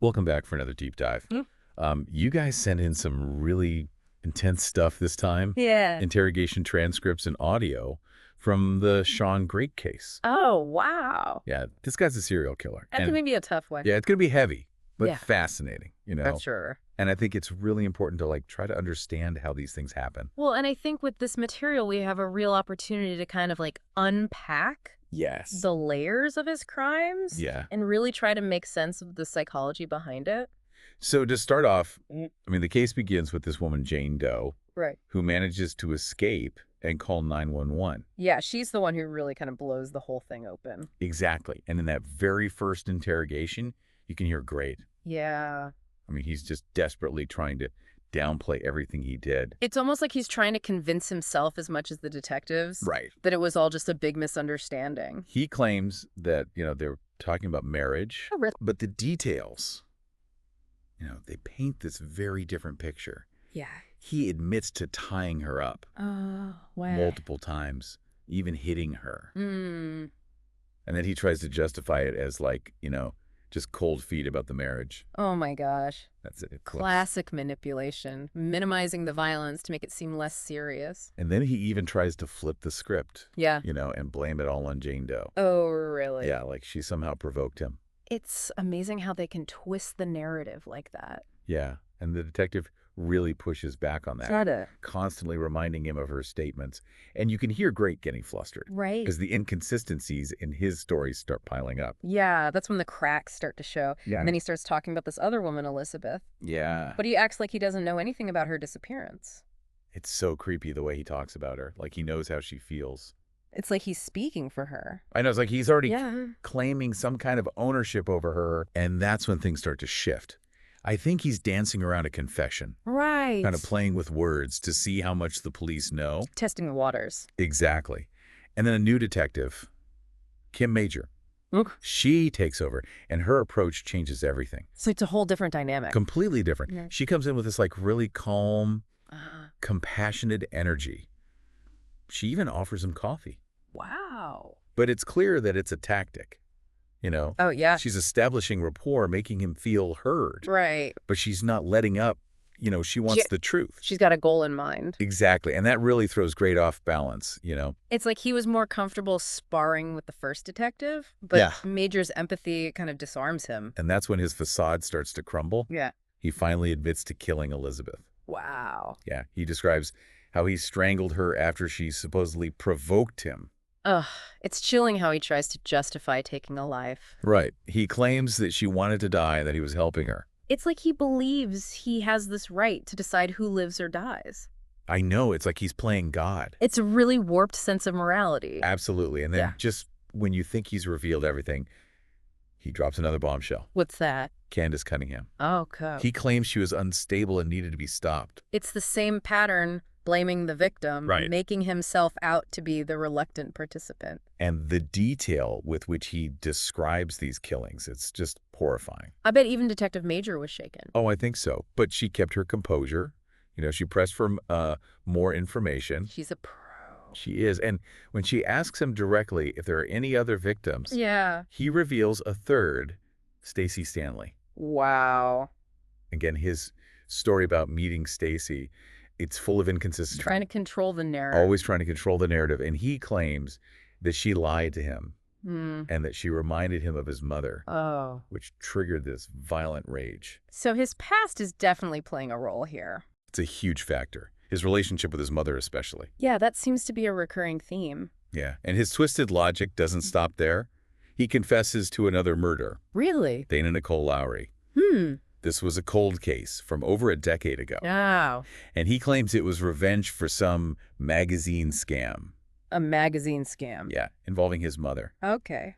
Welcome back for another deep dive. You guys sent in some really intense stuff this time. Yeah. Interrogation transcripts and audio from the Shawn Grate case. Oh, wow. Yeah, this guy's a serial killer. That And can be a tough one. yeah, it's going to be heavy, but Yeah. fascinating, For sure. And I think it's really important to try to understand how these things happen. Well, and I think with this material, we have a real opportunity to kind of unpack Yes. the layers of his crimes. Yeah. And really try to make sense of the psychology behind it. So to start off, the case begins with this woman, Jane Doe, Right. who manages to escape and call 911. Yeah, she's the one who really kind of blows the whole thing open. Exactly. And in that very first interrogation, you can hear Grate. Yeah. He's just desperately trying to downplay everything he did. It's almost like he's trying to convince himself as much as the detectives. Right. That it was all just a big misunderstanding. He claims that, they're talking about marriage, Oh, really? but the details, they paint this very different picture. Yeah. He admits to tying her up Oh, wow. multiple times, even hitting her. Mm. And then he tries to justify it as just cold feet about the marriage. Oh my gosh. That's it. Classic manipulation, minimizing the violence to make it seem less serious. And then he even tries to flip the script. Yeah. And blame it all on Jane Doe. Oh, really? Yeah, like she somehow provoked him. It's amazing how they can twist the narrative like that. Yeah, and the detective really pushes back on that. Got it. Constantly reminding him of her statements. And you can hear Grate getting flustered. Right. Because the inconsistencies in his stories start piling up. Yeah, that's when the cracks start to show. Yeah. And then he starts talking about this other woman, Elizabeth. Yeah. But he acts like he doesn't know anything about her disappearance. It's so creepy the way he talks about her. Like he knows how she feels. It's like he's speaking for her. I know, it's like he's already Yeah. claiming some kind of ownership over her. And that's when things start to shift. I think he's dancing around a confession. Right. Kind of playing with words to see how much the police know. Testing the waters. Exactly. And then a new detective, Kim Major. She takes over, and her approach changes everything. So it's a whole different dynamic. Completely different. Yeah. She comes in with this really calm, compassionate energy. She even offers him coffee. Wow. But it's clear that it's a tactic. Oh, yeah. She's establishing rapport, making him feel heard. Right. But she's not letting up. She wants the truth. She's got a goal in mind. Exactly. And that really throws Grate off balance, It's like he was more comfortable sparring with the first detective, but Yeah. Major's empathy kind of disarms him. And that's when his facade starts to crumble. Yeah. He finally admits to killing Elizabeth. Wow. Yeah. He describes how he strangled her after she supposedly provoked him. Ugh, it's chilling how he tries to justify taking a life. Right. He claims that she wanted to die and that he was helping her. It's like he believes he has this right to decide who lives or dies. I know. It's like he's playing God. It's a really warped sense of morality. Absolutely. And then just when you think he's revealed everything, he drops another bombshell. What's that? Candace Cunningham. Oh, God. He claims she was unstable and needed to be stopped. It's the same pattern, blaming the victim, Right. making himself out to be the reluctant participant. And the detail with which he describes these killings, it's just horrifying. I bet even Detective Major was shaken. Oh, I think so. But she kept her composure. She pressed for more information. She's a pro. She is. And when she asks him directly if there are any other victims, Yeah. he reveals a third, Stacy Stanley. Wow. Again, his story about meeting Stacy, it's full of inconsistency. Trying to control the narrative. Always trying to control the narrative. And he claims that she lied to him Hmm. and that she reminded him of his mother, Oh. which triggered this violent rage. So his past is definitely playing a role here. It's a huge factor. His relationship with his mother especially. Yeah, that seems to be a recurring theme. Yeah. And his twisted logic doesn't stop there. He confesses to another murder, Really? Dana Nicole Lowry. This was a cold case from over a decade ago. Wow. And he claims it was revenge for some magazine scam. A magazine scam. Yeah, involving his mother. Okay.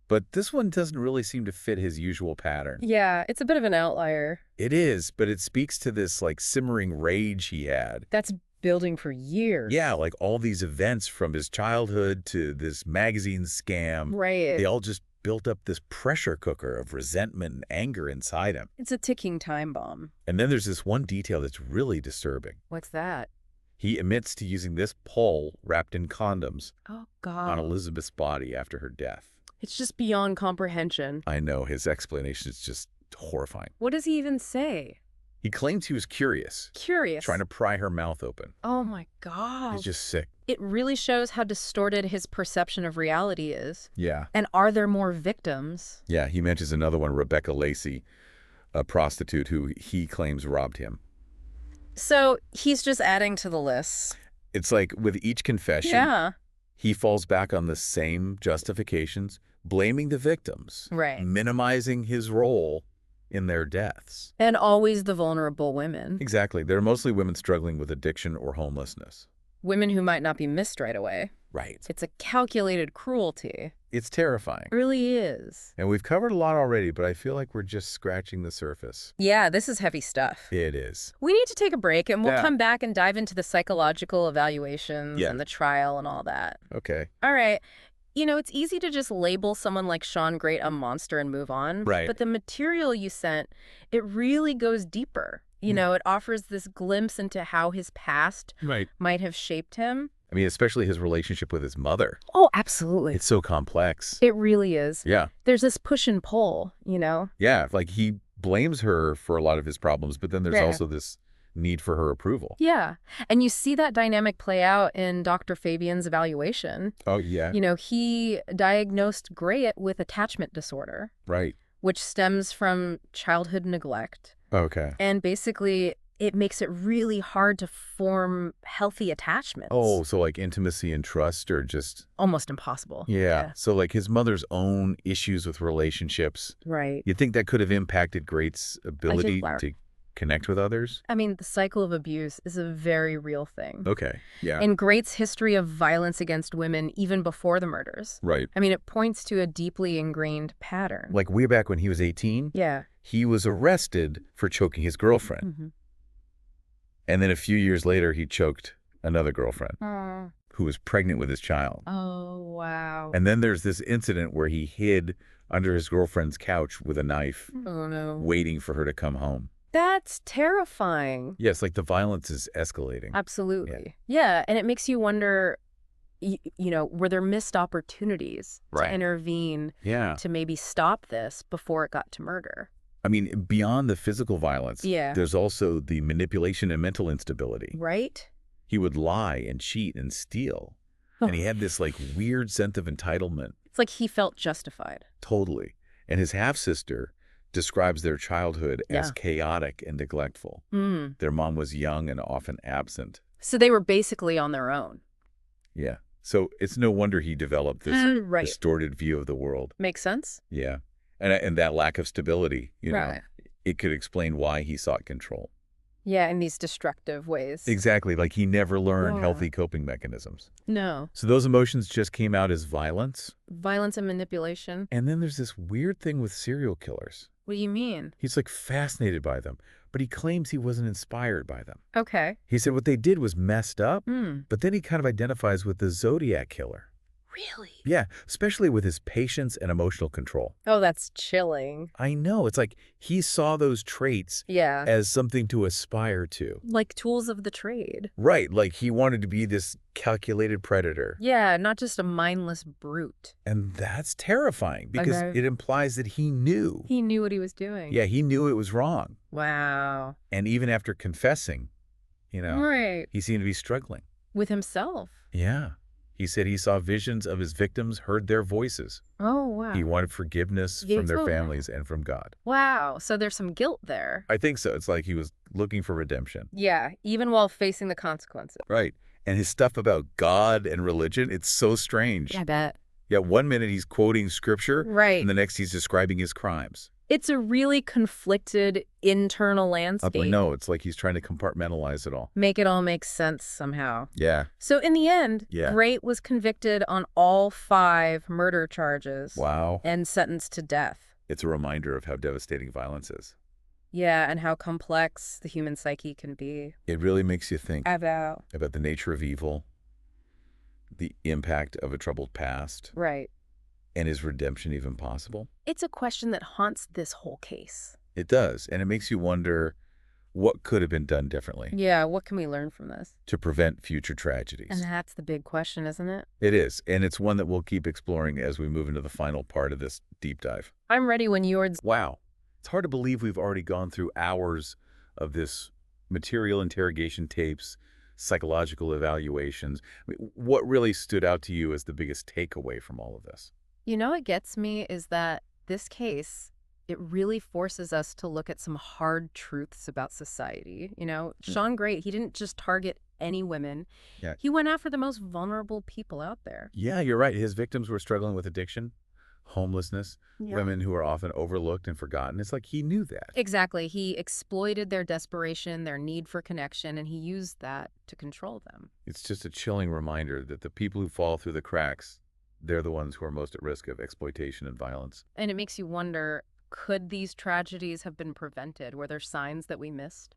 But this one doesn't really seem to fit his usual pattern. Yeah, it's a bit of an outlier. It is, but it speaks to this simmering rage he had. That's building for years. Yeah, like all these events from his childhood to this magazine scam. Right. They all just built up this pressure cooker of resentment and anger inside him. It's a ticking time bomb. And then there's this one detail that's really disturbing. What's that? He admits to using this pole wrapped in condoms Oh, on God. Elizabeth's body after her death. It's just beyond comprehension. I know his explanation is just horrifying. What does he even say? He claims he was curious. Curious. Trying to pry her mouth open. Oh, my God. He's just sick. It really shows how distorted his perception of reality is. Yeah. And are there more victims? Yeah, he mentions another one, Rebecca Lacey, a prostitute who he claims robbed him. So he's just adding to the list. It's like with each confession, Yeah. he falls back on the same justifications, blaming the victims, Right. minimizing his role in their deaths. And always the vulnerable women. Exactly. They're mostly women struggling with addiction or homelessness. Women who might not be missed right away. Right. It's a calculated cruelty. It's terrifying. It really is. And we've covered a lot already, but I feel like we're just scratching the surface. Yeah, this is heavy stuff. It is. We need to take a break, and we'll Yeah. come back and dive into the psychological evaluations Yeah. and the trial and all that. Okay. All right. You know, it's easy to just label someone like Shawn Grate a monster and move on. Right. But the material you sent, it really goes deeper. You know, it offers this glimpse into how his past Right. might have shaped him. I mean, especially his relationship with his mother. Oh, absolutely. It's so complex. It really is. Yeah. There's this push and pull, you know? Yeah. Like he blames her for a lot of his problems, but then there's Yeah. also this need for her approval. Yeah. And you see that dynamic play out in Dr. Fabian's evaluation. Oh, yeah. You know, he diagnosed Grate with attachment disorder, Right. which stems from childhood neglect. Okay. And basically, it makes it really hard to form healthy attachments. Oh, so like intimacy and trust are just... Almost impossible. Yeah. So like his mother's own issues with relationships, Right. you think that could have impacted Grate's ability Larry. to connect with others? I mean, the cycle of abuse is a very real thing. Okay. Yeah. In Grate's history of violence against women, even before the murders, Right. I mean, it points to a deeply ingrained pattern. Like way back when he was 18, Yeah. he was arrested for choking his girlfriend. Mm-hmm. And then a few years later, he choked another girlfriend Oh. who was pregnant with his child. Oh, wow. And then there's this incident where he hid under his girlfriend's couch with a knife, Oh, no. waiting for her to come home. That's terrifying. Yes, like the violence is escalating. Absolutely. Yeah. And it makes you wonder, you know, were there missed opportunities Right. to intervene Yeah. to maybe stop this before it got to murder? I mean, beyond the physical violence, Yeah. there's also the manipulation and mental instability. Right? He would lie and cheat and steal. And he had this like weird sense of entitlement. It's like he felt justified. Totally. And his half-sister describes their childhood as Yeah. chaotic and neglectful. Mm. Their mom was young and often absent. So they were basically on their own. Yeah. So it's no wonder he developed this Right. distorted view of the world. Makes sense? Yeah. And that lack of stability, you know, Right. it could explain why he sought control. Yeah, in these destructive ways. Exactly. Like he never learned Yeah. healthy coping mechanisms. No. So those emotions just came out as violence. Violence and manipulation. And then there's this weird thing with serial killers. What do you mean? He's like fascinated by them, but he claims he wasn't inspired by them. Okay. He said what they did was messed up, Mm. but then he kind of identifies with the Zodiac killer. Really? Yeah, especially with his patience and emotional control. Oh, that's chilling. I know. It's like he saw those traits Yeah. as something to aspire to. Like tools of the trade. Right, like he wanted to be this calculated predator. Yeah, not just a mindless brute. And that's terrifying because Okay. it implies that he knew. He knew what he was doing. Yeah, he knew it was wrong. Wow. And even after confessing, you know, Right. he seemed to be struggling. With himself. Yeah. He said he saw visions of his victims, heard their voices. Oh, wow. He wanted forgiveness Yeah, from their totally. families and from God. Wow. So there's some guilt there. I think so. It's like he was looking for redemption. Yeah, even while facing the consequences. Right. And his stuff about God and religion, it's so strange. I bet. Yeah, one minute he's quoting scripture, Right. and the next he's describing his crimes. It's a really conflicted internal landscape. No, it's like he's trying to compartmentalize it all. Make it all make sense somehow. Yeah. So in the end, Yeah. Grate was convicted on all 5 murder charges. Wow. And sentenced to death. It's a reminder of how devastating violence is. Yeah, and how complex the human psyche can be. It really makes you think About. about the nature of evil, the impact of a troubled past, Right. and is redemption even possible? It's a question that haunts this whole case. It does, and it makes you wonder what could have been done differently Yeah, what can we learn from this? to prevent future tragedies. And that's the big question, isn't it? It is, and it's one that we'll keep exploring as we move into the final part of this deep dive. I'm ready when you're... Wow. It's hard to believe we've already gone through hours of this material interrogation tapes, psychological evaluations. I mean, what really stood out to you as the biggest takeaway from all of this? You know what gets me is that this case, it really forces us to look at some hard truths about society. Mm. Shawn Grate, he didn't just target any women. Yeah. He went after the most vulnerable people out there. Yeah, you're right. His victims were struggling with addiction, homelessness, Yeah. women who are often overlooked and forgotten. It's like he knew that. Exactly. He exploited their desperation, their need for connection, and he used that to control them. It's just a chilling reminder that the people who fall through the cracks, they're the ones who are most at risk of exploitation and violence. And it makes you wonder, could these tragedies have been prevented? Were there signs that we missed?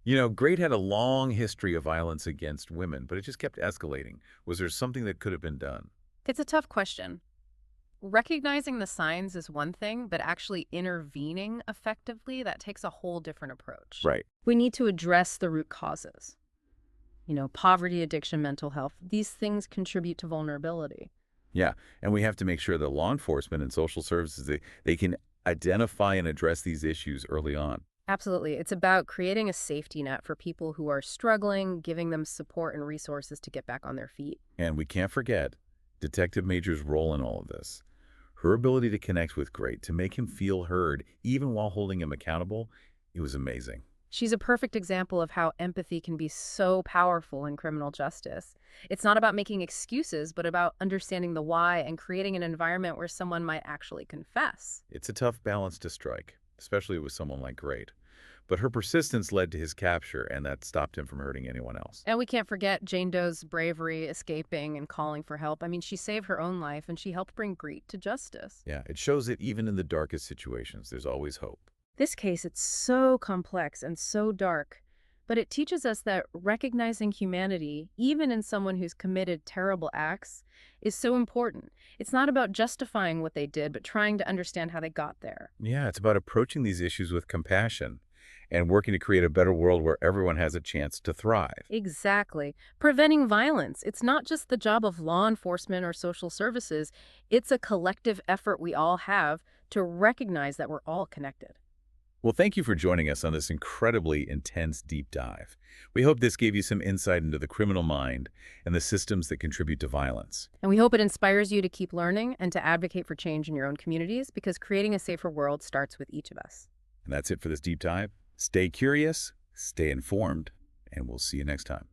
You know, Great had a long history of violence against women, but it just kept escalating. Was there something that could have been done? It's a tough question. Recognizing the signs is one thing, but actually intervening effectively, that takes a whole different approach. Right. We need to address the root causes. Poverty, addiction, mental health. These things contribute to vulnerability. Yeah, and we have to make sure that law enforcement and social services, they can identify and address these issues early on. Absolutely. It's about creating a safety net for people who are struggling, giving them support and resources to get back on their feet. And we can't forget Detective Major's role in all of this. Her ability to connect with Great, to make him feel heard, even while holding him accountable, it was amazing. She's a perfect example of how empathy can be so powerful in criminal justice. It's not about making excuses, but about understanding the why and creating an environment where someone might actually confess. It's a tough balance to strike, especially with someone like Great. But her persistence led to his capture, and that stopped him from hurting anyone else. And we can't forget Jane Doe's bravery, escaping and calling for help. I mean, she saved her own life, and she helped bring Grete to justice. Yeah, it shows that even in the darkest situations, there's always hope. This case, it's so complex and so dark, but it teaches us that recognizing humanity, even in someone who's committed terrible acts, is so important. It's not about justifying what they did, but trying to understand how they got there. Yeah, it's about approaching these issues with compassion and working to create a better world where everyone has a chance to thrive. Exactly. Preventing violence. It's not just the job of law enforcement or social services. It's a collective effort we all have to recognize that we're all connected. Well, thank you for joining us on this incredibly intense deep dive. We hope this gave you some insight into the criminal mind and the systems that contribute to violence. And we hope it inspires you to keep learning and to advocate for change in your own communities, because creating a safer world starts with each of us. And that's it for this deep dive. Stay curious, stay informed, and we'll see you next time.